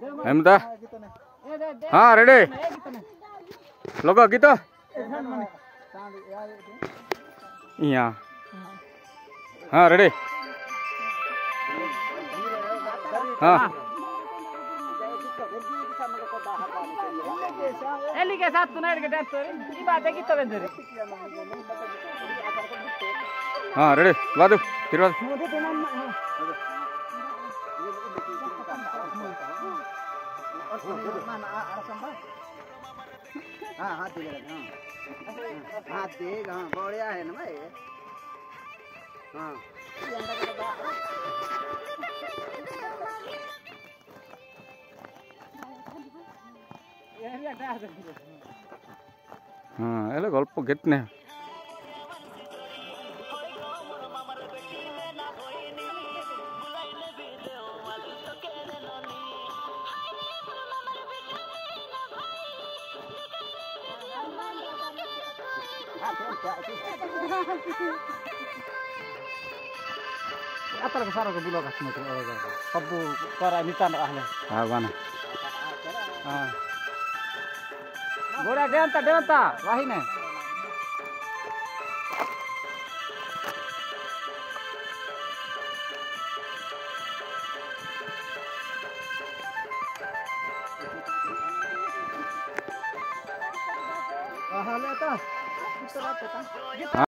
हेमता हाँ रेडी लोग गीत यहाँ हाँ रेडी हाँ एली के साथ तुनार के डांस करें ये बात है कि तब अंदर हाँ रेडी बादू फिर बादू हाँ हाथ देगा हाथ देगा हाँ बढ़िया है ना भाई हाँ हाँ एला गल्प कितने अतर के सारा को बुला का सब करा नितान रहले हाँ बना हां गोरा देवता वही ने हाँ लेता